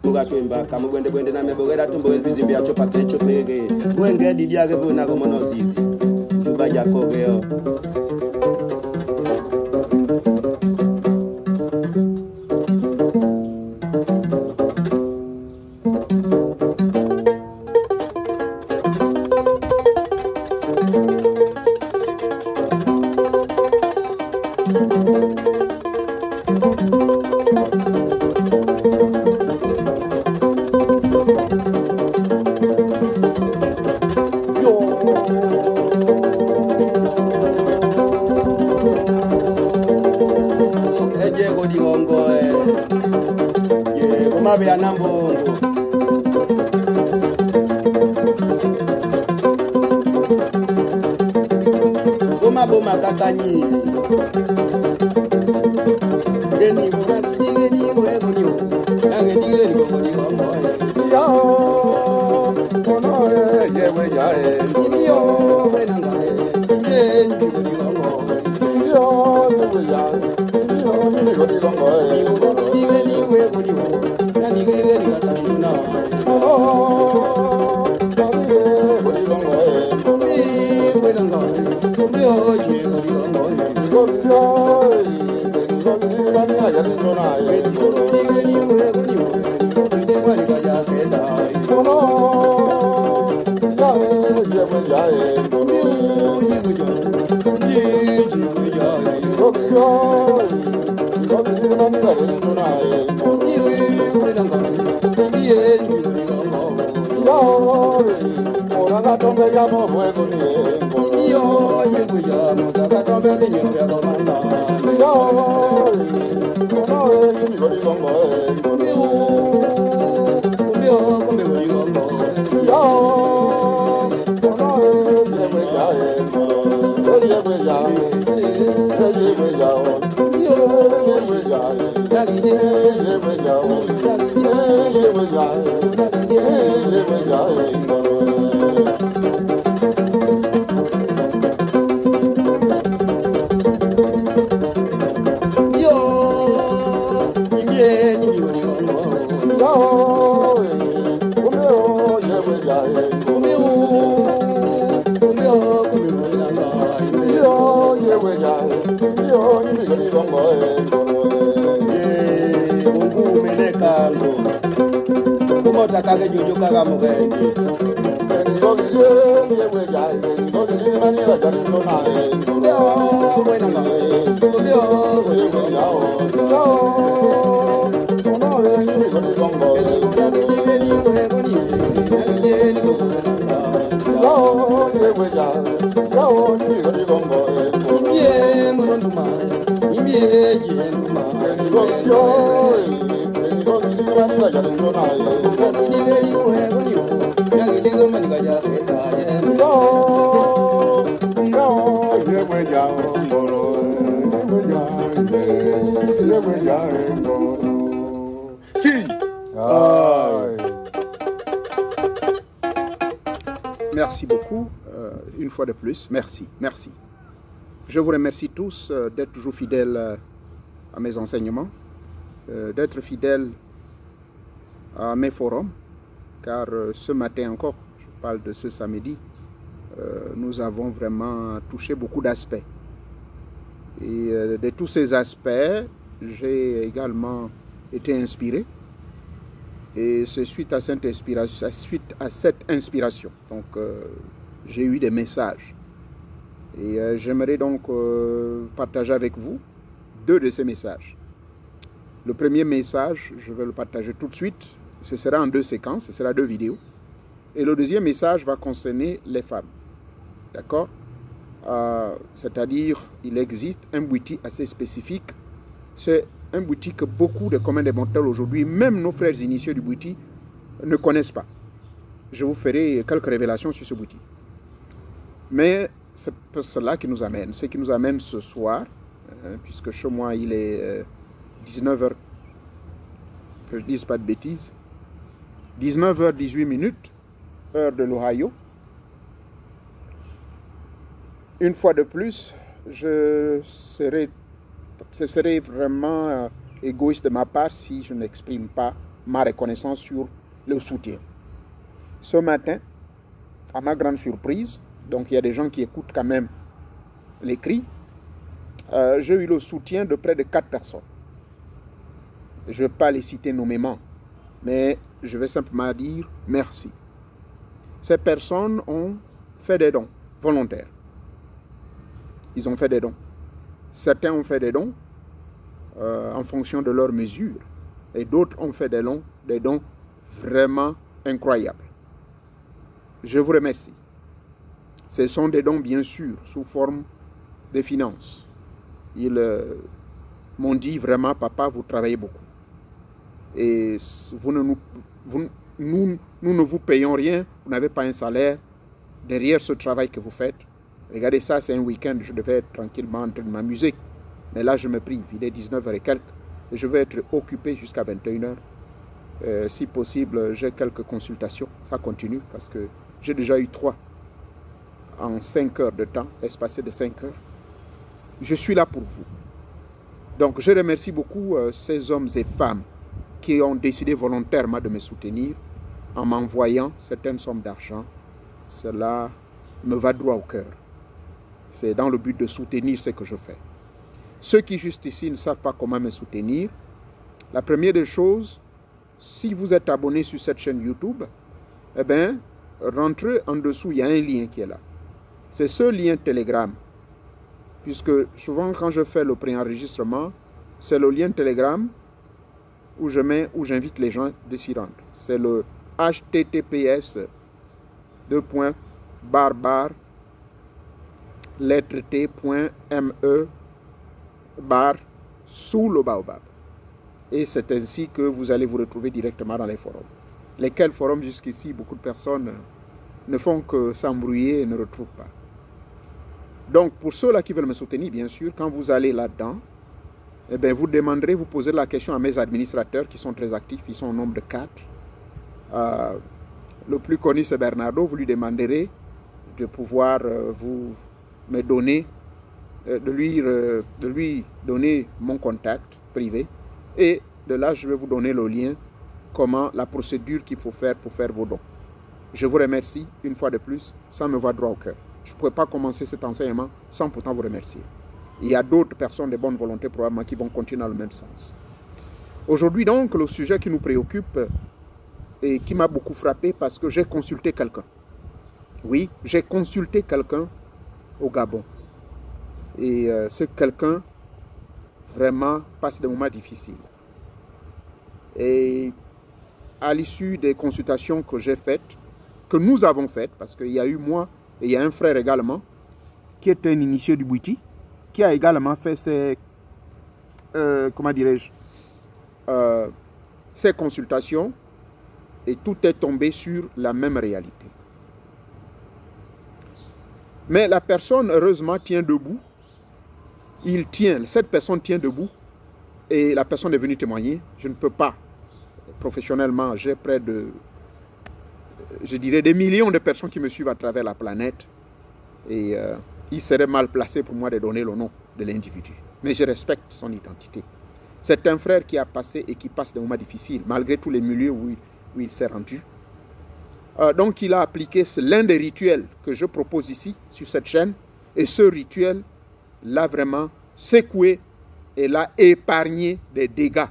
Mugatumba, Kamubende Bwende Namebogera Tumbo is busy be a chopa chopege. When get the Diagabo Nagomonozi. Juba Jacogeo. Mabe ya Nambongo Boma boma kakanyini Geni gora geni wego nyo Nage digeni gogo di hongo Yo Kono yewe yae Yo wenanga Geni gogo di hongo Yo yewe yae Yo gogo di hongo Yo digeni wego nyo Merci beaucoup, une fois de plus, merci. Je vous remercie tous d'être toujours fidèles à mes enseignements, d'être fidèles à mes forums, car ce matin encore, je parle de ce samedi, nous avons vraiment touché beaucoup d'aspects. Et de tous ces aspects, j'ai également été inspiré. Et c'est suite à cette inspiration, donc j'ai eu des messages. Et j'aimerais donc partager avec vous deux de ces messages. Le premier message, je vais le partager tout de suite. Ce sera en deux séquences, ce sera deux vidéos. Et le deuxième message va concerner les femmes. D'accord? C'est-à-dire, il existe un bouti assez spécifique. C'est un bouti que beaucoup de communs des mortels aujourd'hui, même nos frères initiés du bouti, ne connaissent pas. Je vous ferai quelques révélations sur ce bouti. Mais c'est cela qui nous amène. Ce qui nous amène ce soir, puisque chez moi il est 19h, que je ne dise pas de bêtises, 19h18, heure de l'Ohio. Une fois de plus, ce serait vraiment égoïste de ma part si je n'exprime pas ma reconnaissance sur le soutien. Ce matin, à ma grande surprise, donc il y a des gens qui écoutent quand même les cris, j'ai eu le soutien de près de 4 personnes. Je ne vais pas les citer nommément, mais je vais simplement dire merci. Ces personnes ont fait des dons volontaires. Ils ont fait des dons. Certains ont fait des dons en fonction de leurs mesures. Et d'autres ont fait des dons vraiment incroyables. Je vous remercie. Ce sont des dons, bien sûr, sous forme de finances. Ils m'ont dit vraiment, papa, vous travaillez beaucoup. Et nous ne vous payons rien, vous n'avez pas un salaire derrière ce travail que vous faites. Regardez ça, c'est un week-end, je devais être tranquillement en train de m'amuser. Mais là, je me prive, il est 19h et quelques. Et je vais être occupé jusqu'à 21h. Si possible, j'ai quelques consultations. Ça continue parce que j'ai déjà eu 3 en 5 heures de temps, espacé de 5 heures. Je suis là pour vous. Donc, je remercie beaucoup ces hommes et femmes qui ont décidé volontairement de me soutenir en m'envoyant certaines sommes d'argent. Cela me va droit au cœur. C'est dans le but de soutenir ce que je fais. Ceux qui juste ici ne savent pas comment me soutenir, la première des choses, si vous êtes abonné sur cette chaîne YouTube, eh bien, rentrez en dessous, il y a un lien qui est là. C'est ce lien Telegram. Puisque souvent quand je fais le préenregistrement, c'est le lien Telegram où j'invite les gens de s'y rendre. C'est le https://lettre-t.me/ sous le baobab. Et c'est ainsi que vous allez vous retrouver directement dans les forums. Lesquels forums jusqu'ici, beaucoup de personnes ne font que s'embrouiller et ne retrouvent pas. Donc, pour ceux-là qui veulent me soutenir, bien sûr, quand vous allez là-dedans, eh bien, vous demanderez, vous posez la question à mes administrateurs qui sont très actifs, ils sont au nombre de 4. Le plus connu, c'est Bernardo, vous lui demanderez de pouvoir me donner, de lui donner mon contact privé. Et de là, je vais vous donner le lien, la procédure qu'il faut faire pour faire vos dons. Je vous remercie une fois de plus, ça me va droit au cœur. Je ne pourrais pas commencer cet enseignement sans pourtant vous remercier. Il y a d'autres personnes de bonne volonté probablement qui vont continuer dans le même sens. Aujourd'hui donc, le sujet qui nous préoccupe et qui m'a beaucoup frappé parce que j'ai consulté quelqu'un. Oui, j'ai consulté quelqu'un au Gabon. Et ce quelqu'un vraiment passe des moments difficiles. Et à l'issue des consultations que j'ai faites, que nous avons faites, parce qu'il y a eu moi et il y a un frère également, qui est un initié du Bouiti, qui a également fait ses, comment dirais-je, ces consultations, et tout est tombé sur la même réalité. Mais la personne, heureusement, tient debout. Cette personne tient debout, et la personne est venue témoigner. Je ne peux pas, professionnellement, j'ai près de, je dirais, des millions de personnes qui me suivent à travers la planète, et il serait mal placé pour moi de donner le nom de l'individu. Mais je respecte son identité. C'est un frère qui a passé et qui passe des moments difficiles, malgré tous les milieux où il s'est rendu. Donc il a appliqué l'un des rituels que je propose ici, sur cette chaîne, et ce rituel l'a vraiment secoué et l'a épargné des dégâts.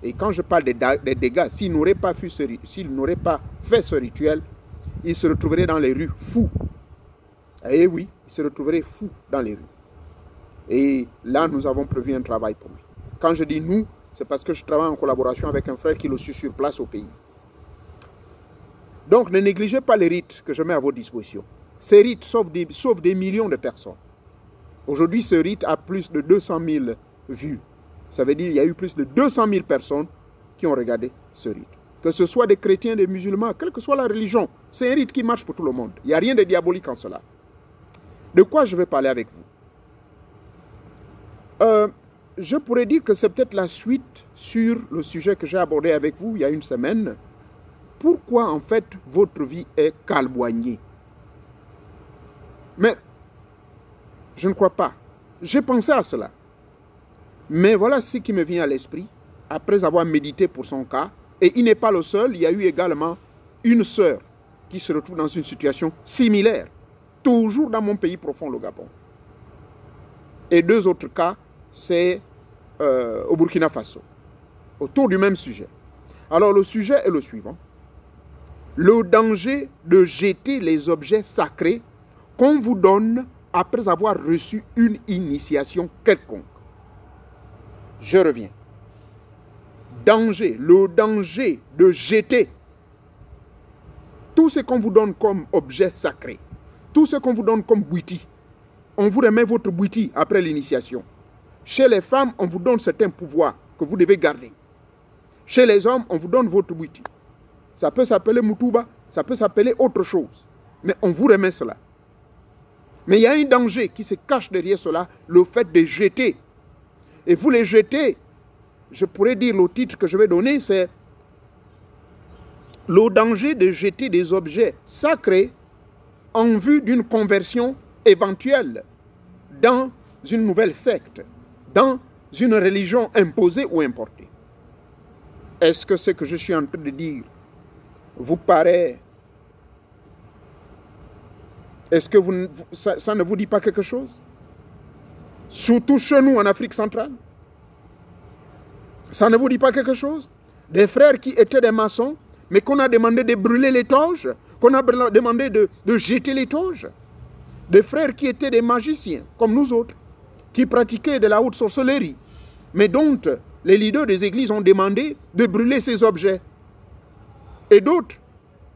Et quand je parle des dégâts, s'il n'aurait pas fait ce rituel, il se retrouverait dans les rues fou. Et oui, il se retrouverait fou dans les rues. Et là, nous avons prévu un travail pour lui. Quand je dis nous, c'est parce que je travaille en collaboration avec un frère qui le suit sur place au pays. Donc, ne négligez pas les rites que je mets à votre disposition. Ces rites sauvent des millions de personnes. Aujourd'hui, ce rite a plus de 200 000 vues. Ça veut dire qu'il y a eu plus de 200 000 personnes qui ont regardé ce rite. Que ce soit des chrétiens, des musulmans, quelle que soit la religion, c'est un rite qui marche pour tout le monde. Il n'y a rien de diabolique en cela. De quoi je vais parler avec vous? Je pourrais dire que c'est peut-être la suite sur le sujet que j'ai abordé avec vous il y a une semaine. Pourquoi en fait votre vie est calboignée? Mais je ne crois pas. J'ai pensé à cela. Mais voilà ce qui me vient à l'esprit. après avoir médité pour son cas, et il n'est pas le seul, il y a eu également une sœur qui se retrouve dans une situation similaire, toujours dans mon pays profond, le Gabon. Et 2 autres cas, c'est au Burkina Faso, autour du même sujet. Alors le sujet est le suivant. Le danger de jeter les objets sacrés qu'on vous donne après avoir reçu une initiation quelconque. Je reviens. Danger, le danger de jeter tout ce qu'on vous donne comme objet sacré, tout ce qu'on vous donne comme bouiti. On vous remet votre bouiti après l'initiation. Chez les femmes, on vous donne certains pouvoirs que vous devez garder. Chez les hommes, on vous donne votre bouiti. Ça peut s'appeler Moutouba, ça peut s'appeler autre chose. Mais on vous remet cela. Mais il y a un danger qui se cache derrière cela, le fait de jeter. Et vous les jetez, je pourrais dire le titre que je vais donner, c'est le danger de jeter des objets sacrés en vue d'une conversion éventuelle dans une nouvelle secte, dans une religion imposée ou importée. Est-ce que ce que je suis en train de dire vous paraît... Est-ce que ça ne vous dit pas quelque chose? Surtout chez nous en Afrique centrale. Ça ne vous dit pas quelque chose? Des frères qui étaient des maçons, mais qu'on a demandé de brûler les toges, qu'on a demandé de jeter les toges. Des frères qui étaient des magiciens, comme nous autres, qui pratiquaient de la haute sorcellerie, mais dont les leaders des églises ont demandé de brûler ces objets. Et d'autres,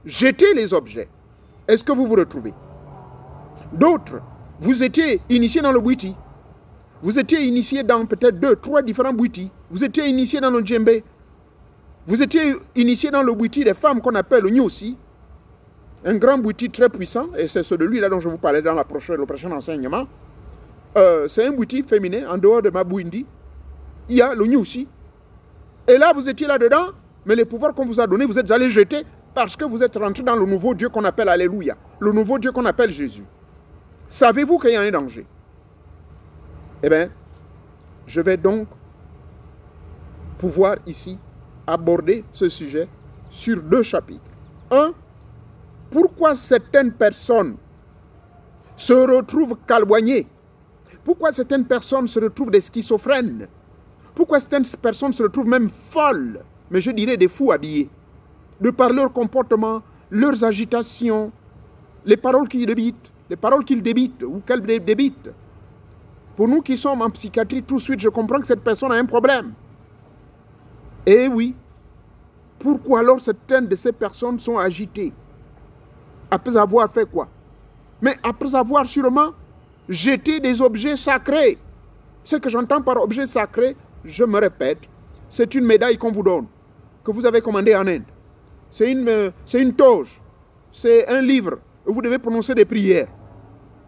jeter les objets. Est-ce que vous vous retrouvez? D'autres, vous étiez initiés dans le bouiti. Vous étiez initiés dans peut-être 2, 3 différents bouitis. Vous étiez initiés dans le djembé. Vous étiez initiés dans le bouiti des femmes qu'on appelle le nyossi. Un grand bouiti très puissant, et c'est celui-là dont je vous parlais dans le prochain enseignement. C'est un bouiti féminin, en dehors de ma bouindi. Il y a le nyossi. Et là, vous étiez là-dedans, mais les pouvoirs qu'on vous a donnés, vous êtes allés jeter parce que vous êtes rentrés dans le nouveau Dieu qu'on appelle Alléluia. Le nouveau Dieu qu'on appelle Jésus. Savez-vous qu'il y a un danger? Eh bien, je vais donc pouvoir ici aborder ce sujet sur 2 chapitres. 1. Pourquoi certaines personnes se retrouvent calboignées? Pourquoi certaines personnes se retrouvent des schizophrènes? Pourquoi certaines personnes se retrouvent même folles, mais je dirais des fous habillés, de par leur comportement, leurs agitations, les paroles qu'ils débitent, ou qu'elles débitent. Pour nous qui sommes en psychiatrie, tout de suite, je comprends que cette personne a un problème. Eh oui. Pourquoi alors certaines de ces personnes sont agitées? Après avoir fait quoi? Mais après avoir sûrement jeté des objets sacrés. Ce que j'entends par objet sacré, je me répète, c'est une médaille qu'on vous donne, que vous avez commandée en Inde. C'est une toge, c'est un livre où vous devez prononcer des prières.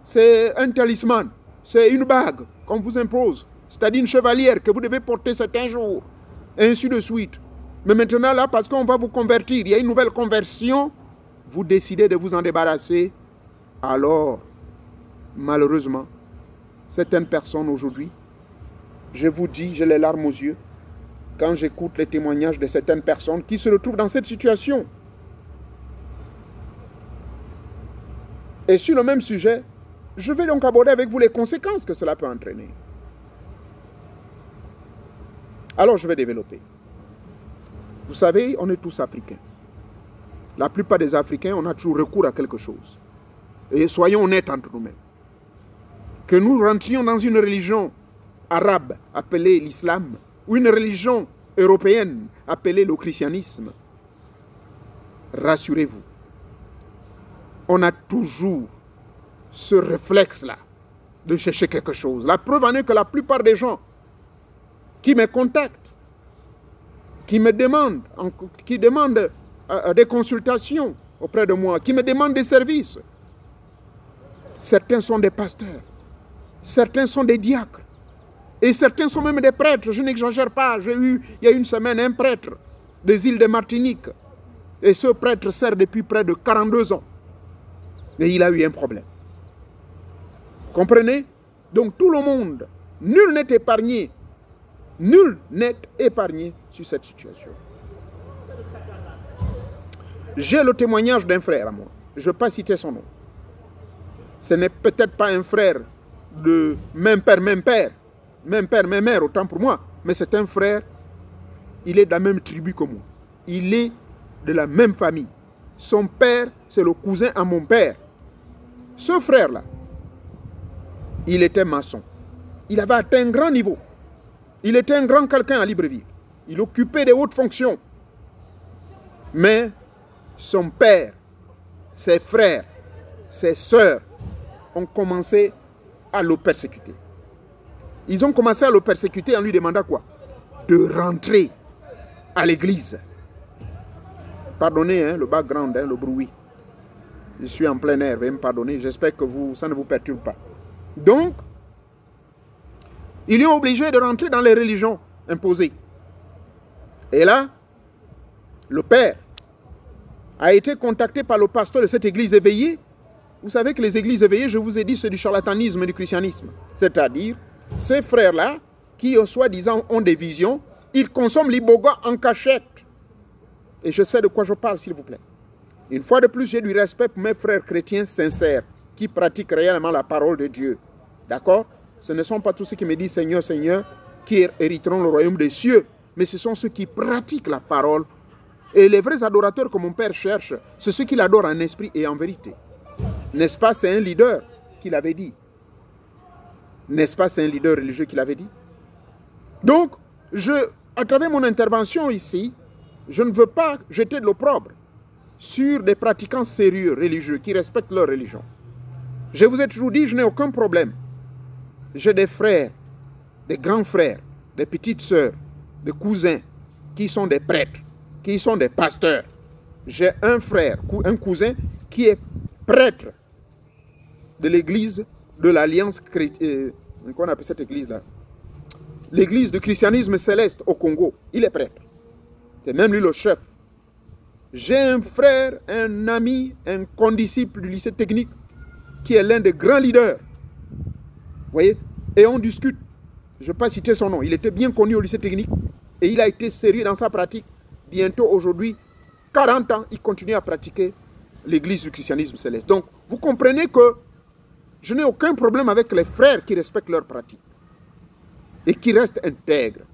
C'est un talisman, c'est une bague qu'on vous impose, c'est-à-dire une chevalière que vous devez porter certains jours, et ainsi de suite. Mais maintenant là, parce qu'on va vous convertir, il y a une nouvelle conversion, vous décidez de vous en débarrasser. Alors, malheureusement, certaines personnes aujourd'hui, je vous dis, j'ai les larmes aux yeux, quand j'écoute les témoignages de certaines personnes qui se retrouvent dans cette situation. Et sur le même sujet, je vais donc aborder avec vous les conséquences que cela peut entraîner. Alors je vais développer. Vous savez, on est tous africains. La plupart des Africains, on a toujours recours à quelque chose. Et soyons honnêtes entre nous-mêmes. Que nous rentrions dans une religion arabe appelée l'islam, ou une religion européenne appelée le christianisme, rassurez-vous, on a toujours ce réflexe-là de chercher quelque chose. La preuve en est que la plupart des gens qui me contactent, qui me demandent, des consultations auprès de moi, qui me demandent des services, certains sont des pasteurs, certains sont des diacres, et certains sont même des prêtres. Je n'exagère pas. J'ai eu, il y a une semaine, un prêtre des îles de Martinique. Et ce prêtre sert depuis près de 42 ans. Et il a eu un problème. Comprenez? Donc tout le monde, nul n'est épargné Nul n'est épargné sur cette situation. J'ai le témoignage d'un frère à moi. Je ne vais pas citer son nom. Ce n'est peut-être pas un frère de même père, même mère, autant pour moi. Mais c'est un frère, il est de la même tribu que moi. Il est de la même famille. Son père, c'est le cousin à mon père. Ce frère-là, il était maçon. Il avait atteint un grand niveau. Il était un grand quelqu'un à Libreville. Il occupait des hautes fonctions. Mais son père, ses frères, ses sœurs ont commencé à le persécuter. Ils ont commencé à le persécuter en lui demandant quoi? De rentrer à l'église. Pardonnez hein, le background, hein, le bruit. Je suis en plein air, veuillez me pardonner. J'espère que ça ne vous perturbe pas. Donc, ils sont obligés de rentrer dans les religions imposées. Et là, le père a été contacté par le pasteur de cette église éveillée. Vous savez que les églises éveillées, je vous ai dit, c'est du charlatanisme et du christianisme. C'est-à-dire, ces frères-là, qui soi-disant ont des visions, ils consomment l'iboga en cachette. Et je sais de quoi je parle, s'il vous plaît. Une fois de plus, j'ai du respect pour mes frères chrétiens sincères, qui pratiquent réellement la parole de Dieu. D'accord? Ce ne sont pas tous ceux qui me disent Seigneur, Seigneur, qui hériteront le royaume des cieux, mais ce sont ceux qui pratiquent la parole. Et les vrais adorateurs que mon père cherche, c'est ceux qui l'adorent en esprit et en vérité. N'est-ce pas, c'est un leader qui l'avait dit. N'est-ce pas, c'est un leader religieux qui l'avait dit. Donc, à travers mon intervention ici, je ne veux pas jeter de l'opprobre sur des pratiquants sérieux religieux qui respectent leur religion. Je vous ai toujours dit, je n'ai aucun problème. J'ai des frères, des grands frères, des petites sœurs, des cousins qui sont des prêtres, qui sont des pasteurs. J'ai un frère, un cousin qui est prêtre de l'église de l'Alliance chrétienne. Qu'on appelle cette église-là? L'église du christianisme céleste au Congo. Il est prêtre. C'est même lui le chef. J'ai un frère, un ami, un condisciple du lycée technique qui est l'un des grands leaders. Vous voyez? Et on discute. Je ne vais pas citer son nom. Il était bien connu au lycée technique et il a été sérieux dans sa pratique. Bientôt aujourd'hui, 40 ans, il continue à pratiquer l'église du christianisme céleste. Donc, vous comprenez que je n'ai aucun problème avec les frères qui respectent leur pratique et qui restent intègres.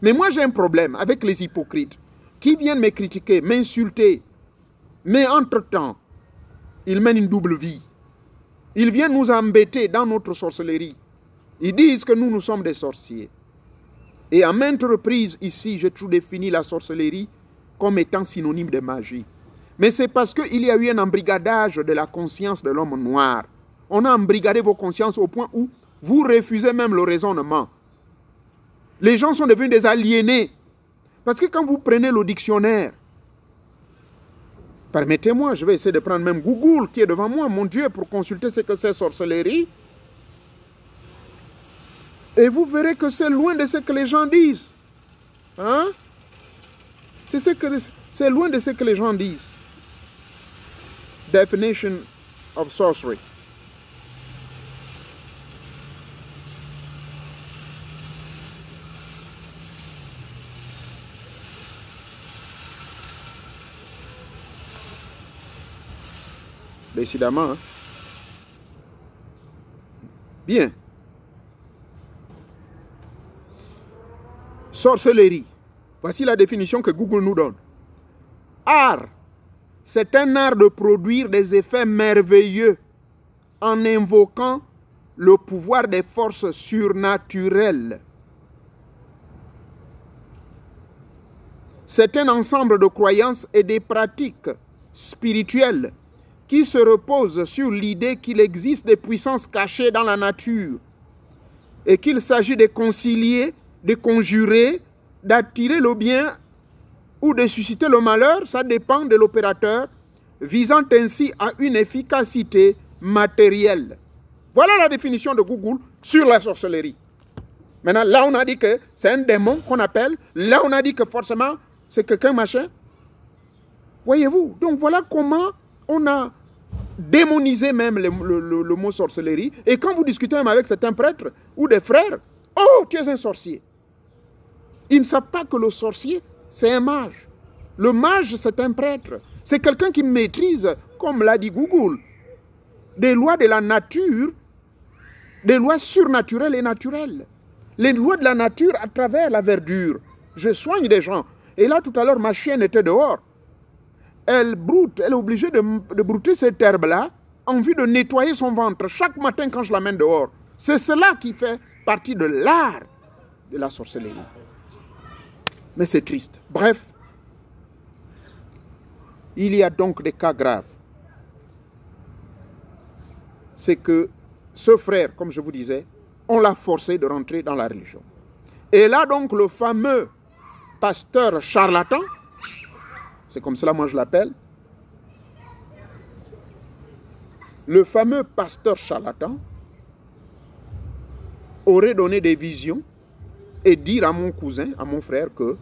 Mais moi, j'ai un problème avec les hypocrites qui viennent me critiquer, m'insulter. Mais entre-temps, ils mènent une double vie. Ils viennent nous embêter dans notre sorcellerie. Ils disent que nous sommes des sorciers. Et à maintes reprises, ici, j'ai toujours défini la sorcellerie comme étant synonyme de magie. Mais c'est parce qu'il y a eu un embrigadage de la conscience de l'homme noir. On a embrigadé vos consciences au point où vous refusez même le raisonnement. Les gens sont devenus des aliénés. Parce que quand vous prenez le dictionnaire, permettez-moi, je vais essayer de prendre même Google qui est devant moi, mon Dieu, pour consulter ce que c'est sorcellerie. Et vous verrez que c'est loin de ce que les gens disent. Hein? C'est loin de ce que les gens disent. Definition of sorcery. Décidément. Hein? Bien. Sorcellerie. Voici la définition que Google nous donne. Art. C'est un art de produire des effets merveilleux en invoquant le pouvoir des forces surnaturelles. C'est un ensemble de croyances et des pratiques spirituelles qui se reposent sur l'idée qu'il existe des puissances cachées dans la nature et qu'il s'agit de concilier, de conjurer, d'attirer le bien ou de susciter le malheur, ça dépend de l'opérateur, visant ainsi à une efficacité matérielle. Voilà la définition de Google sur la sorcellerie. Maintenant, là on a dit que c'est un démon qu'on appelle, là on a dit que forcément c'est quelqu'un machin. Voyez-vous, donc voilà comment on a démonisé même le mot sorcellerie. Et quand vous discutez même avec certains prêtres ou des frères, oh, tu es un sorcier. Ils ne savent pas que le sorcier, c'est un mage. Le mage, c'est un prêtre. C'est quelqu'un qui maîtrise, comme l'a dit Google, des lois de la nature, des lois surnaturelles et naturelles. Les lois de la nature à travers la verdure. Je soigne des gens. Et là, tout à l'heure, ma chienne était dehors. Elle broute, elle est obligée de brouter cette herbe-là en vue de nettoyer son ventre chaque matin quand je l'amène dehors. C'est cela qui fait partie de l'art de la sorcellerie. Mais c'est triste. Bref, il y a donc des cas graves. C'est que ce frère, comme je vous disais, on l'a forcé de rentrer dans la religion. Et là donc le fameux pasteur charlatan, c'est comme cela moi je l'appelle, le fameux pasteur charlatan aurait donné des visions et dire à mon cousin, à mon frère que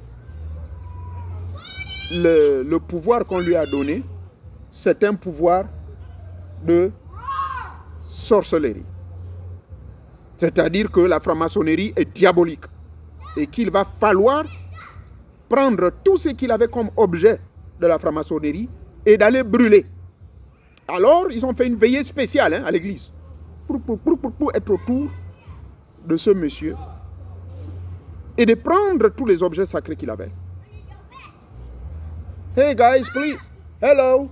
le pouvoir qu'on lui a donné, c'est un pouvoir de sorcellerie. C'est-à-dire que la franc-maçonnerie est diabolique et qu'il va falloir prendre tout ce qu'il avait comme objet de la franc-maçonnerie et d'aller brûler. Alors, ils ont fait une veillée spéciale à l'église pour être autour de ce monsieur et de prendre tous les objets sacrés qu'il avait. Hey guys, please. Hello.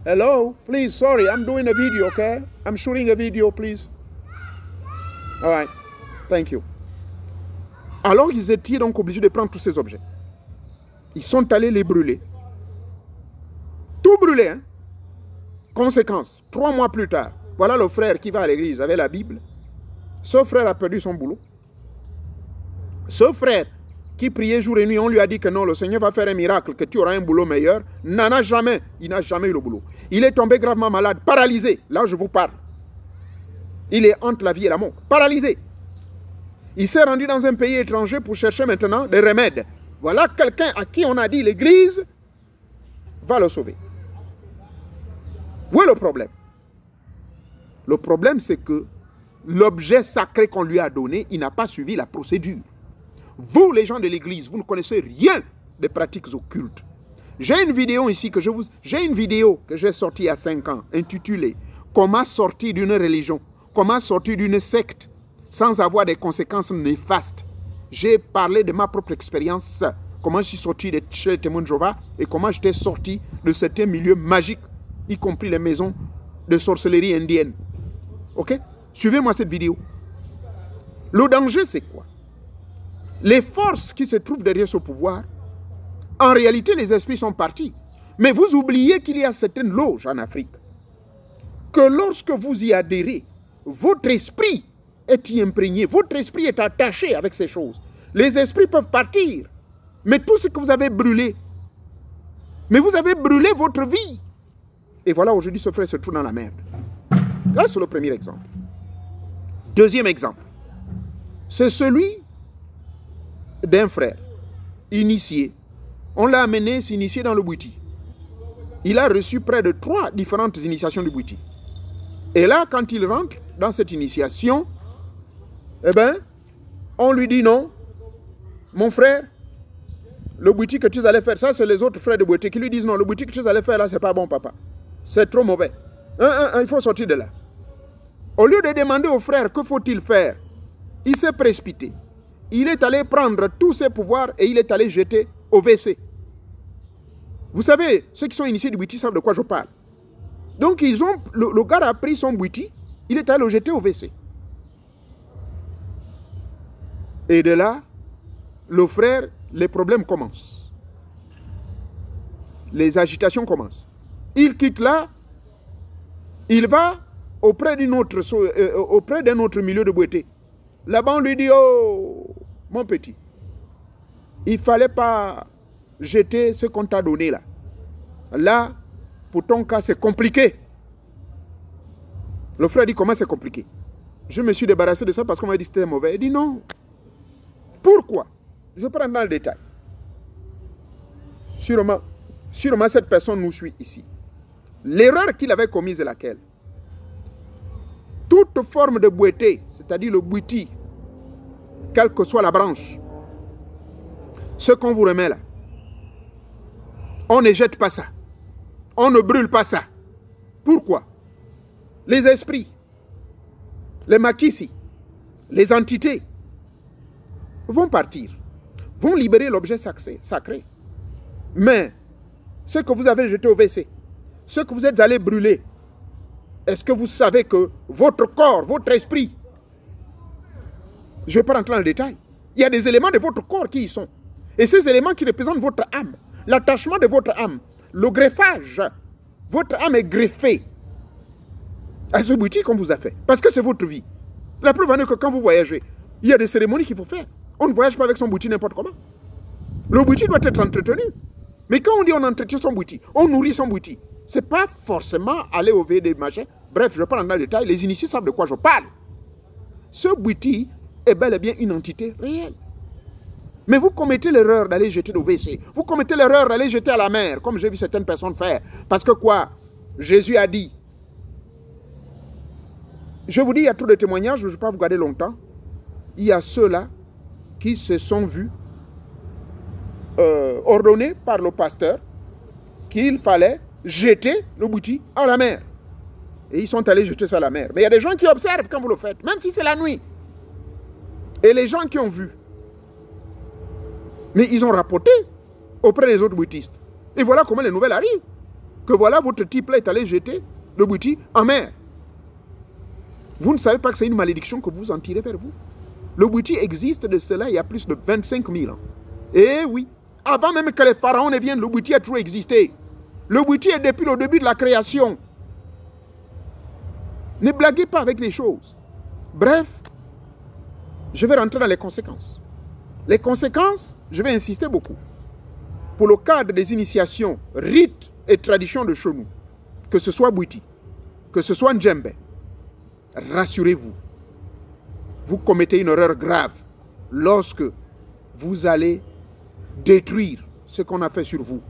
Hello, please. Sorry, I'm doing a video, okay? I'm shooting a video, please. All right. Thank you. Alors, ils étaient donc obligés de prendre tous ces objets. Ils sont allés les brûler. Tout brûlé, hein? Conséquence, 3 mois plus tard, voilà le frère qui va à l'église avec la Bible. Ce frère a perdu son boulot. Ce frère qui priait jour et nuit, on lui a dit que non, le Seigneur va faire un miracle, que tu auras un boulot meilleur. Il n'a jamais eu le boulot. Il est tombé gravement malade, paralysé. Là, je vous parle. Il est entre la vie et la mort, paralysé. Il s'est rendu dans un pays étranger pour chercher maintenant des remèdes. Voilà quelqu'un à qui on a dit l'église va le sauver. Où est le problème? Le problème, c'est que l'objet sacré qu'on lui a donné, il n'a pas suivi la procédure. Vous, les gens de l'église, vous ne connaissez rien des pratiques occultes. J'ai une vidéo ici que j'ai sortie il y a 5 ans, intitulée « Comment sortir d'une religion, comment sortir d'une secte sans avoir des conséquences néfastes ». J'ai parlé de ma propre expérience, comment je suis sorti de chez les témoins de Jéhovah et comment j'étais sorti de certains milieux magiques, y compris les maisons de sorcellerie indienne. Ok? Suivez-moi cette vidéo. Le danger, c'est quoi? Les forces qui se trouvent derrière ce pouvoir, en réalité, les esprits sont partis. Mais vous oubliez qu'il y a certaines loges en Afrique, que lorsque vous y adhérez, votre esprit est y imprégné, votre esprit est attaché avec ces choses. Les esprits peuvent partir, mais tout ce que vous avez brûlé, mais vous avez brûlé votre vie. Et voilà, aujourd'hui, ce frère se trouve dans la merde. Là, c'est le premier exemple. Deuxième exemple, c'est celui d'un frère initié. On l'a amené s'initier dans le Bwiti. Il a reçu près de 3 différentes initiations du Bwiti. Et là, quand il rentre dans cette initiation, eh bien, on lui dit non, mon frère, le Bwiti que tu allais faire, ça c'est les autres frères de Bwiti qui lui disent non, le Bwiti que tu allais faire là, c'est pas bon papa. C'est trop mauvais. Il faut sortir de là. Au lieu de demander au frère que faut-il faire, il s'est précipité. Il est allé prendre tous ses pouvoirs et il est allé jeter au WC. Vous savez, ceux qui sont initiés du Bwiti savent de quoi je parle. Donc le gars a pris son Bwiti, il est allé le jeter au WC. Et de là, le frère, les problèmes commencent. Les agitations commencent. Il quitte là, il va auprès d'un autre milieu de Bwiti. Là-bas, on lui dit, oh, mon petit, il ne fallait pas jeter ce qu'on t'a donné là. Là, pour ton cas, c'est compliqué. Le frère dit, comment c'est compliqué? Je me suis débarrassé de ça parce qu'on m'a dit que c'était mauvais. Il dit, non. Pourquoi? Je prends dans le détail. Sûrement, cette personne nous suit ici. L'erreur qu'il avait commise est laquelle? Toute forme de Bwiti, c'est-à-dire le Bwiti, quelle que soit la branche, Ce qu'on vous remet là, on ne jette pas ça. On ne brûle pas ça. Pourquoi? Les esprits, les makissi, les entités vont partir, vont libérer l'objet sacré. Mais ce que vous avez jeté au WC, ce que vous êtes allé brûler, est-ce que vous savez que votre corps, votre esprit, je ne vais pas rentrer dans le détail, il y a des éléments de votre corps qui y sont. Et ces éléments qui représentent votre âme, l'attachement de votre âme, le greffage, votre âme est greffée à ce boutique qu'on vous a fait. Parce que c'est votre vie. La preuve en est que quand vous voyagez, il y a des cérémonies qu'il faut faire. On ne voyage pas avec son boutique n'importe comment. Le boutique doit être entretenu. Mais quand on dit on entretient son boutique, on nourrit son boutique, ce n'est pas forcément aller au VD machin. Bref, je ne vais pas rentrer dans le détail. Les initiés savent de quoi je parle. Ce boutique est bel et bien une entité réelle. Mais vous commettez l'erreur d'aller jeter au WC. Vous commettez l'erreur d'aller jeter à la mer, comme j'ai vu certaines personnes faire. Parce que quoi? Jésus a dit. Je vous dis, il y a trop de témoignages, je ne vais pas vous garder longtemps. Il y a ceux-là qui se sont vus ordonnés par le pasteur qu'il fallait jeter le bouti à la mer. Et ils sont allés jeter ça à la mer. Mais il y a des gens qui observent quand vous le faites, même si c'est la nuit. Et les gens qui ont vu, mais ils ont rapporté auprès des autres boutistes. Et voilà comment les nouvelles arrivent. Que voilà, votre type là est allé jeter le bouti en mer. Vous ne savez pas que c'est une malédiction que vous en tirez vers vous. Le bouti existe de cela il y a plus de 25 000 ans. Eh oui, avant même que les pharaons ne viennent, le bouti a toujours existé. Le bouti est depuis le début de la création. Ne blaguez pas avec les choses. Bref, je vais rentrer dans les conséquences. Les conséquences, je vais insister beaucoup. Pour le cadre des initiations, rites et traditions de chez nous, que ce soit bouti, que ce soit Ndjembe, rassurez-vous, vous commettez une erreur grave lorsque vous allez détruire ce qu'on a fait sur vous.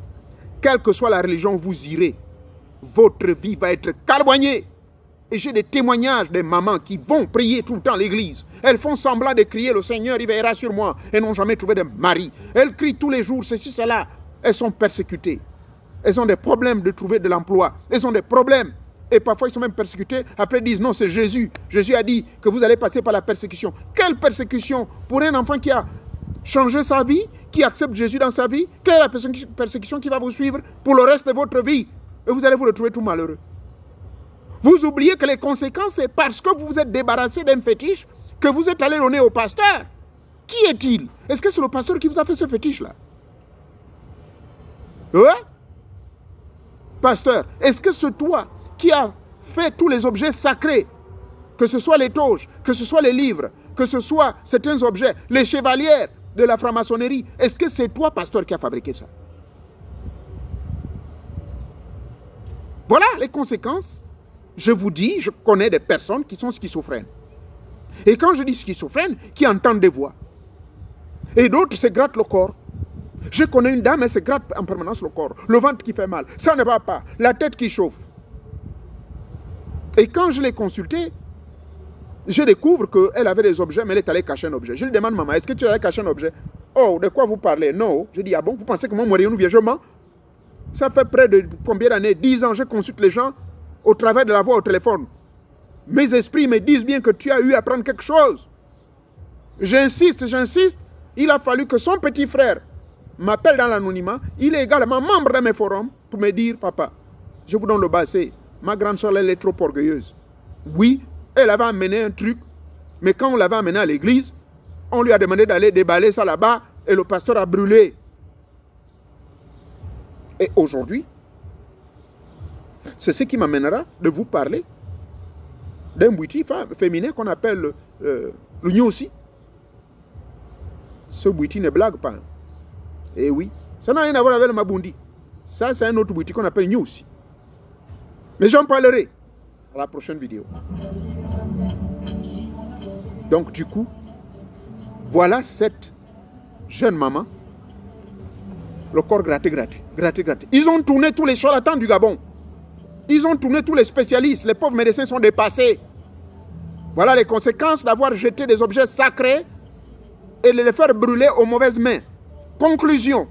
Quelle que soit la religion où vous irez, votre vie va être calboignée. Et j'ai des témoignages des mamans qui vont prier tout le temps à l'église. Elles font semblant de crier, le Seigneur, il veillera sur moi. Elles n'ont jamais trouvé de mari. Elles crient tous les jours, ceci, cela. Elles sont persécutées. Elles ont des problèmes de trouver de l'emploi. Elles ont des problèmes. Et parfois, ils sont même persécutés. Après, ils disent, non, c'est Jésus. Jésus a dit que vous allez passer par la persécution. Quelle persécution pour un enfant qui a changé sa vie, qui accepte Jésus dans sa vie? Quelle est la persécution qui va vous suivre pour le reste de votre vie? Et vous allez vous retrouver tout malheureux. Vous oubliez que les conséquences, c'est parce que vous vous êtes débarrassé d'un fétiche que vous êtes allé donner au pasteur. Qui est-il? Est-ce que c'est le pasteur qui vous a fait ce fétiche-là? Ouais? Pasteur, est-ce que c'est toi qui as fait tous les objets sacrés, que ce soit les toges, que ce soit les livres, que ce soit certains objets, les chevalières de la franc-maçonnerie? Est-ce que c'est toi, pasteur, qui a fabriqué ça? Voilà les conséquences. Je vous dis, je connais des personnes qui sont schizophrènes. Et quand je dis schizophrènes, qui entendent des voix. Et d'autres se grattent le corps. Je connais une dame, elle se gratte en permanence le corps. Le ventre qui fait mal, ça ne va pas. La tête qui chauffe. Et quand je l'ai consultée, je découvre qu'elle avait des objets, mais elle est allée cacher un objet. Je lui demande, maman, est-ce que tu as caché un objet? Oh, de quoi vous parlez? Non. Je dis, ah bon, vous pensez que moi, nous vient, je mens? Ça fait près de combien d'années? 10 ans, je consulte les gens au travers de la voix au téléphone. Mes esprits me disent bien que tu as eu à apprendre quelque chose. J'insiste, j'insiste. Il a fallu que son petit frère m'appelle dans l'anonymat. Il est également membre de mes forums pour me dire, papa, je vous donne le basset. Ma grande soeur, elle est trop orgueilleuse. Oui, elle avait amené un truc, mais quand on l'avait amené à l'église, on lui a demandé d'aller déballer ça là-bas et le pasteur a brûlé. Et aujourd'hui, c'est ce qui m'amènera de vous parler d'un bouti féminin qu'on appelle le Nyossi. Ce bouti ne blague pas. Et oui, ça n'a rien à voir avec le Mabundi. Ça, c'est un autre bouti qu'on appelle Nyossi. Mais j'en parlerai à la prochaine vidéo. Donc du coup, voilà cette jeune maman, le corps gratté. Ils ont tourné tous les charlatans du Gabon. Ils ont tourné tous les spécialistes. Les pauvres médecins sont dépassés. Voilà les conséquences d'avoir jeté des objets sacrés et de les faire brûler aux mauvaises mains. Conclusion.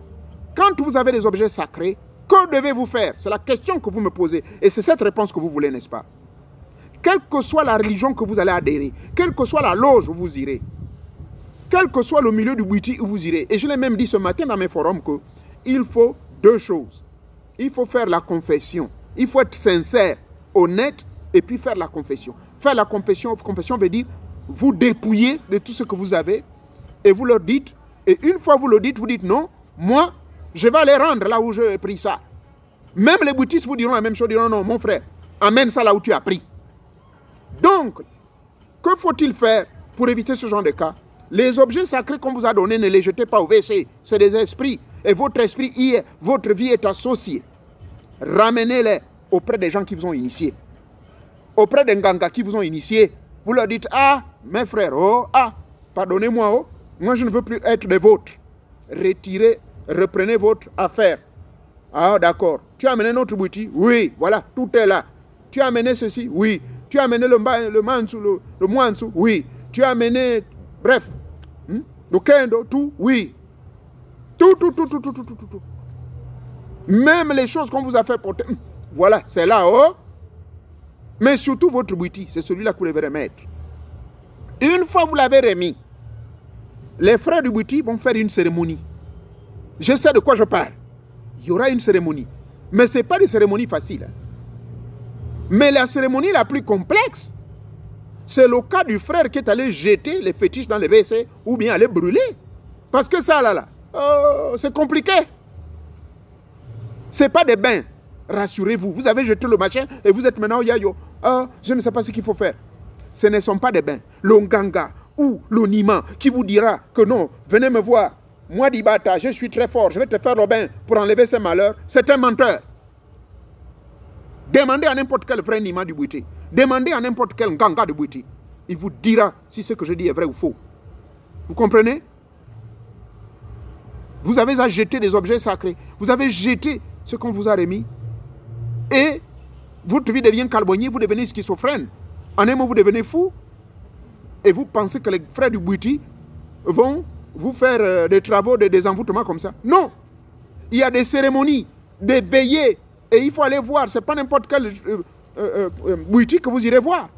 Quand vous avez des objets sacrés, que devez-vous faire? C'est la question que vous me posez. Et c'est cette réponse que vous voulez, n'est-ce pas? Quelle que soit la religion que vous allez adhérer, quelle que soit la loge où vous irez, quel que soit le milieu du Bwiti où vous irez. Et je l'ai même dit ce matin dans mes forums qu'il faut deux choses. Il faut faire la confession. Il faut être sincère, honnête, et puis faire la confession. Faire la confession veut dire vous dépouiller de tout ce que vous avez et vous leur dites, et une fois vous le dites, vous dites non, moi, je vais aller rendre là où j'ai pris ça. Même les bouddhistes vous diront la même chose, diront non, mon frère, amène ça là où tu as pris. Donc, que faut-il faire pour éviter ce genre de cas? Les objets sacrés qu'on vous a donnés, ne les jetez pas au WC. C'est des esprits. Et votre esprit y est. Votre vie est associée. Ramenez-les auprès des gens qui vous ont initiés. Auprès des Nganga qui vous ont initiés. Vous leur dites, ah, mes frères, oh, ah, pardonnez-moi, oh, moi je ne veux plus être des vôtres. Retirez, reprenez votre affaire. Ah, d'accord. Tu as amené notre boutique? Oui, voilà, tout est là. Tu as amené ceci? Oui. Tu as amené le mansu, le moansu? Oui. Tu as amené, bref, le kendo, tout? Oui. Tout. Même les choses qu'on vous a fait porter, voilà, c'est là, oh. Mais surtout votre boutique, c'est celui-là que vous devez remettre. Une fois que vous l'avez remis, les frères du boutique vont faire une cérémonie. Je sais de quoi je parle. Il y aura une cérémonie. Mais ce n'est pas une cérémonie facile. Mais la cérémonie la plus complexe, c'est le cas du frère qui est allé jeter les fétiches dans les WC ou bien aller brûler. Parce que ça, là, c'est compliqué. Ce n'est pas des bains. Rassurez-vous, vous avez jeté le machin et vous êtes maintenant au yayo. Ah, je ne sais pas ce qu'il faut faire. Ce ne sont pas des bains. Le Nganga ou le Nima qui vous dira que non, venez me voir. Moi, Dibata, je suis très fort, je vais te faire le bain pour enlever ces malheurs. C'est un menteur. Demandez à n'importe quel vrai Nima du Bwiti. Demandez à n'importe quel Nganga du Bwiti. Il vous dira si ce que je dis est vrai ou faux. Vous comprenez? Vous avez à jeter des objets sacrés. Vous avez jeté ce qu'on vous a remis. Et votre vie devient carbonier, vous devenez schizophrène. En un mot, vous devenez fou. Et vous pensez que les frères du Bwiti vont vous faire des travaux de désenvoûtement comme ça. Non. Il y a des cérémonies, des veillées. Et il faut aller voir. Ce n'est pas n'importe quel Bwiti que vous irez voir.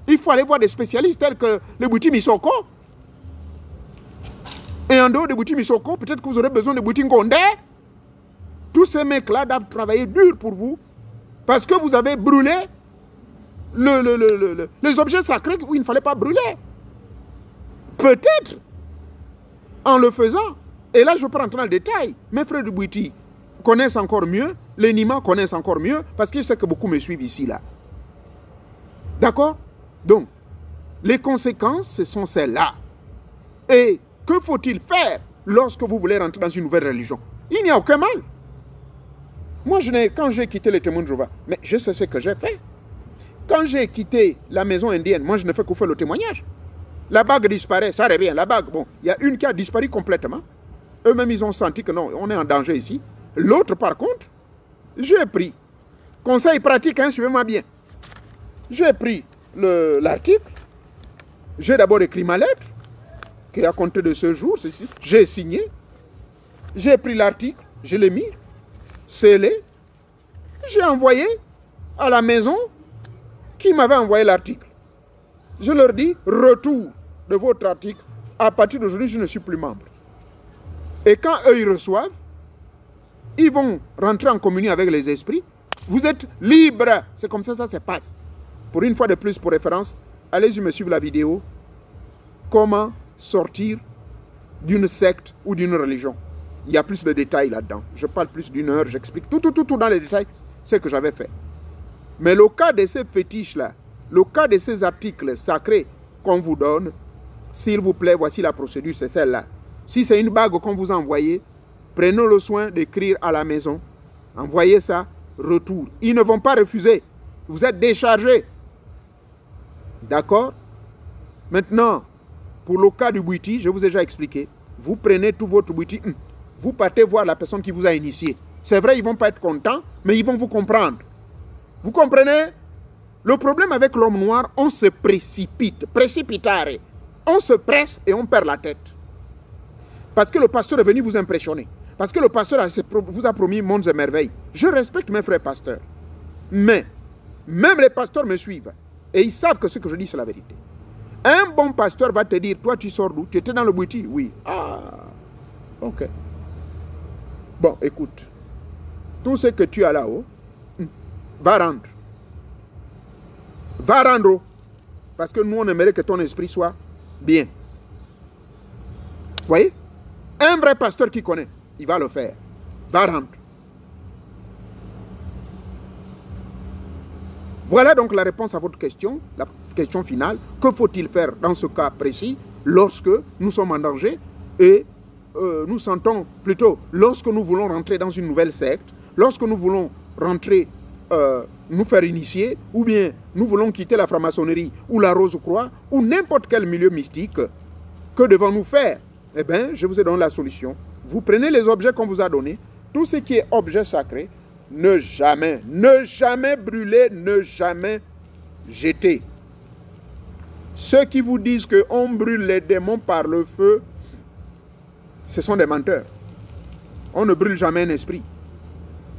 Il faut aller voir des spécialistes tels que le Bwiti Misoko. Et en dehors de Bwiti Misoko, peut-être que vous aurez besoin de Bwiti Ngondé. Tous ces mecs-là doivent travailler dur pour vous. Parce que vous avez brûlé les objets sacrés où il ne fallait pas brûler. Peut-être, en le faisant, et là je peux rentrer dans le détail, mes frères du Bwiti connaissent encore mieux, les Nima connaissent encore mieux, parce que je sais que beaucoup me suivent ici, là. D'accord? Donc, les conséquences, ce sont celles-là. Et que faut-il faire lorsque vous voulez rentrer dans une nouvelle religion? Il n'y a aucun mal. Moi, quand j'ai quitté les témoins de Jéhovah, mais je sais ce que j'ai fait. Quand j'ai quitté la maison indienne, moi, je ne fais que faire le témoignage. La bague disparaît, ça revient. La bague, bon, il y a une qui a disparu complètement. Eux-mêmes, ils ont senti que non, on est en danger ici. L'autre, par contre, j'ai pris. Conseil pratique, hein, suivez-moi bien. J'ai pris l'article. J'ai d'abord écrit ma lettre, qui est à compter de ce jour, ceci. J'ai signé. J'ai pris l'article, je l'ai mis. Scellé, j'ai envoyé à la maison qui m'avait envoyé l'article. Je leur dis, retour de votre article, à partir d'aujourd'hui, je ne suis plus membre. Et quand eux, ils reçoivent, ils vont rentrer en communion avec les esprits. Vous êtes libres. C'est comme ça se passe. Pour une fois de plus, pour référence, allez-y me suivre la vidéo. Comment sortir d'une secte ou d'une religion. Il y a plus de détails là-dedans. Je parle plus d'une heure, j'explique tout dans les détails, ce que j'avais fait. Mais le cas de ces fétiches-là, le cas de ces articles sacrés qu'on vous donne, s'il vous plaît, voici la procédure, c'est celle-là. Si c'est une bague qu'on vous a envoyée, prenez le soin d'écrire à la maison. Envoyez ça, retour. Ils ne vont pas refuser. Vous êtes déchargés. D'accord? Maintenant, pour le cas du Bwiti, je vous ai déjà expliqué. Vous prenez tout votre Bwiti. Vous partez voir la personne qui vous a initié. C'est vrai, ils ne vont pas être contents, mais ils vont vous comprendre. Vous comprenez? Le problème avec l'homme noir, on se précipite. Précipitare. On se presse et on perd la tête. Parce que le pasteur est venu vous impressionner. Parce que le pasteur vous a promis mondes et merveilles. Je respecte mes frères pasteurs. Mais, même les pasteurs me suivent. Et ils savent que ce que je dis, c'est la vérité. Un bon pasteur va te dire, toi tu sors d'où? Tu étais dans le Bouti? Oui. Ah, ok. Bon, écoute. Tout ce que tu as là-haut, va rendre. Va rendre. Parce que nous, on aimerait que ton esprit soit bien. Vous voyez? Un vrai pasteur qui connaît, il va le faire. Va rendre. Voilà donc la réponse à votre question, la question finale. Que faut-il faire dans ce cas précis lorsque nous sommes en danger et nous sentons plutôt lorsque nous voulons rentrer dans une nouvelle secte, lorsque nous voulons rentrer, nous faire initier, ou bien nous voulons quitter la franc-maçonnerie ou la Rose-Croix ou n'importe quel milieu mystique, que devons-nous faire? Eh bien, je vous ai donné la solution. Vous prenez les objets qu'on vous a donnés, tout ce qui est objet sacré, ne jamais brûler, ne jamais jeter. Ceux qui vous disent qu'on brûle les démons par le feu, ce sont des menteurs. On ne brûle jamais un esprit.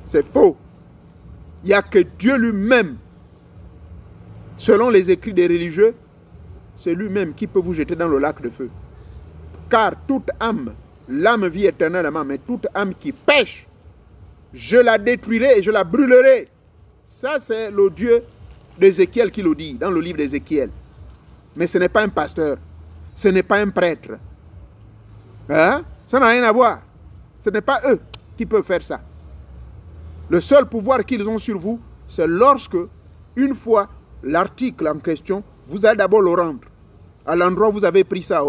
C'est faux. Il n'y a que Dieu lui-même, selon les écrits des religieux, c'est lui-même qui peut vous jeter dans le lac de feu. Car toute âme, l'âme vit éternellement, mais toute âme qui pêche, je la détruirai et je la brûlerai. Ça, c'est le Dieu d'Ézéchiel qui le dit, dans le livre d'Ézéchiel. Mais ce n'est pas un pasteur, ce n'est pas un prêtre. Hein? Ça n'a rien à voir. Ce n'est pas eux qui peuvent faire ça. Le seul pouvoir qu'ils ont sur vous, c'est lorsque, une fois l'article en question, vous allez d'abord le rendre. À l'endroit où vous avez pris ça,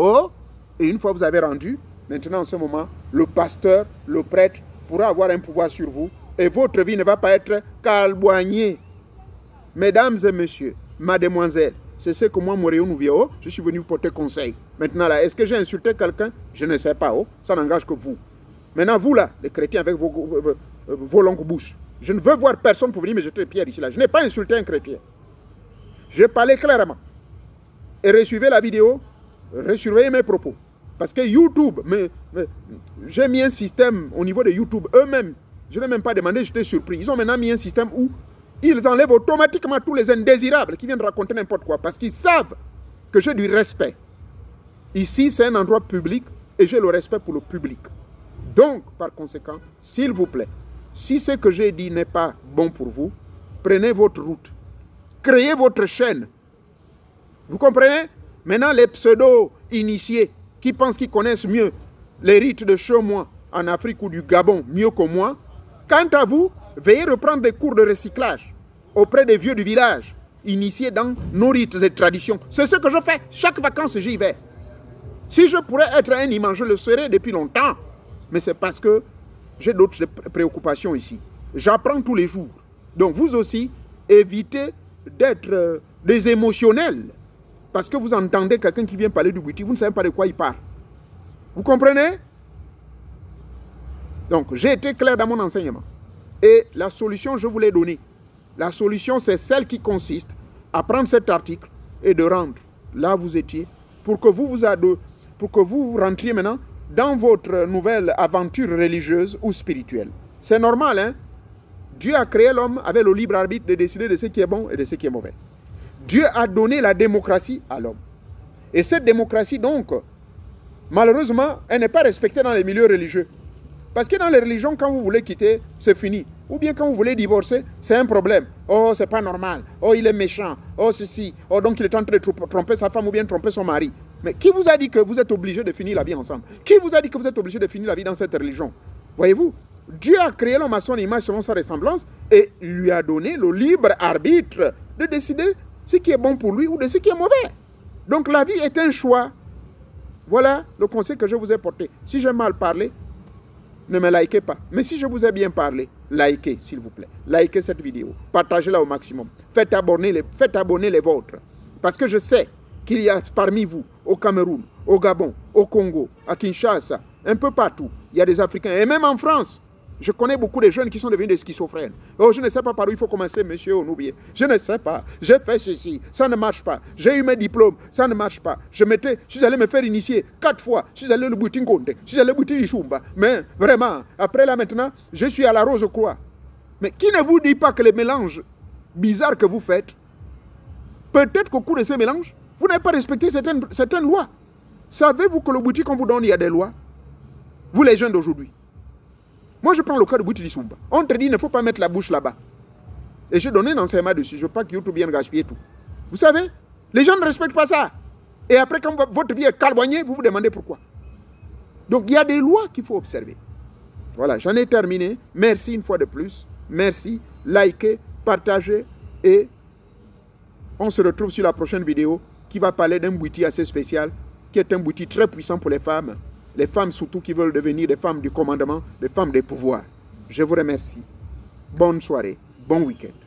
et une fois vous avez rendu, maintenant en ce moment, le pasteur, le prêtre, pourra avoir un pouvoir sur vous et votre vie ne va pas être calboignée. Mesdames et messieurs, mademoiselle, c'est ce que moi, Moréo Nouvio, je suis venu vous porter conseil. Maintenant là, est-ce que j'ai insulté quelqu'un? Je ne sais pas, ça n'engage que vous. Maintenant vous là, les chrétiens avec vos longues bouches, je ne veux voir personne pour venir me jeter les pierres ici là. Je n'ai pas insulté un chrétien. Je parlais clairement. Et resuivez la vidéo, resurveillez mes propos. Parce que YouTube, j'ai mis un système au niveau de YouTube eux-mêmes. Je n'ai même pas demandé, j'étais surpris. Ils ont maintenant mis un système où ils enlèvent automatiquement tous les indésirables qui viennent raconter n'importe quoi. Parce qu'ils savent que j'ai du respect. Ici, c'est un endroit public et j'ai le respect pour le public. Donc, par conséquent, s'il vous plaît, si ce que j'ai dit n'est pas bon pour vous, prenez votre route. Créez votre chaîne. Vous comprenez? Maintenant, les pseudo-initiés qui pensent qu'ils connaissent mieux les rites de Chemois en Afrique ou du Gabon mieux que moi, quant à vous, veuillez reprendre des cours de recyclage auprès des vieux du village, initiés dans nos rites et traditions. C'est ce que je fais. Chaque vacances, j'y vais. Si je pourrais être un imam, je le serais depuis longtemps. Mais c'est parce que j'ai d'autres préoccupations ici. J'apprends tous les jours. Donc vous aussi, évitez d'être des émotionnels. Parce que vous entendez quelqu'un qui vient parler du Bouti, vous ne savez pas de quoi il parle. Vous comprenez? Donc, j'ai été clair dans mon enseignement. Et la solution, je vous l'ai donnée. La solution, c'est celle qui consiste à prendre cet article et de rendre là où vous étiez pour que vous rentriez maintenant dans votre nouvelle aventure religieuse ou spirituelle. C'est normal, hein? Dieu a créé l'homme avec le libre arbitre de décider de ce qui est bon et de ce qui est mauvais. Dieu a donné la démocratie à l'homme. Et cette démocratie, donc, malheureusement, elle n'est pas respectée dans les milieux religieux. Parce que dans les religions, quand vous voulez quitter, c'est fini. Ou bien quand vous voulez divorcer, c'est un problème. Oh, c'est pas normal. Oh, il est méchant. Oh, ceci. Oh, donc il est en train de tromper sa femme ou bien tromper son mari. Mais qui vous a dit que vous êtes obligé de finir la vie ensemble? Qui vous a dit que vous êtes obligé de finir la vie dans cette religion? Voyez-vous, Dieu a créé l'homme à son image selon sa ressemblance et lui a donné le libre arbitre de décider ce qui est bon pour lui ou de ce qui est mauvais. Donc la vie est un choix. Voilà le conseil que je vous ai porté. Si j'ai mal parlé, ne me likez pas. Mais si je vous ai bien parlé, likez s'il vous plaît. Likez cette vidéo. Partagez-la au maximum. Faites abonner les vôtres. Parce que je sais qu'il y a parmi vous, au Cameroun, au Gabon, au Congo, à Kinshasa, un peu partout, il y a des Africains. Et même en France, Je connais beaucoup de jeunes qui sont devenus des schizophrènes. Oh, je ne sais pas par où il faut commencer, monsieur Onoubié. Je ne sais pas. J'ai fait ceci, ça ne marche pas. J'ai eu mes diplômes, ça ne marche pas. Je suis allé me faire initier 4 fois. Je suis allé au Boutin Conte, je suis allé au Boutin Ishumba. Mais vraiment, après là maintenant, je suis à la Rose-Croix. Mais qui ne vous dit pas que les mélanges bizarres que vous faites, peut-être qu'au cours de ces mélanges, vous n'avez pas respecté certaines lois. Savez-vous que le boutique qu'on vous donne, il y a des lois? Vous les jeunes d'aujourd'hui. Moi, je prends le cas de Bouti Lissumba. On te dit, il ne faut pas mettre la bouche là-bas. Et j'ai donné un enseignement dessus. Je ne veux pas que YouTube vienne gaspiller tout. Vous savez, les gens ne respectent pas ça. Et après, quand votre vie est calboignée, vous vous demandez pourquoi. Donc, il y a des lois qu'il faut observer. Voilà, j'en ai terminé. Merci une fois de plus. Merci. Likez, partagez. Et on se retrouve sur la prochaine vidéo qui va parler d'un bouti assez spécial, qui est un bouti très puissant pour les femmes surtout qui veulent devenir des femmes du commandement, des femmes des pouvoirs. Je vous remercie. Bonne soirée, bon week-end.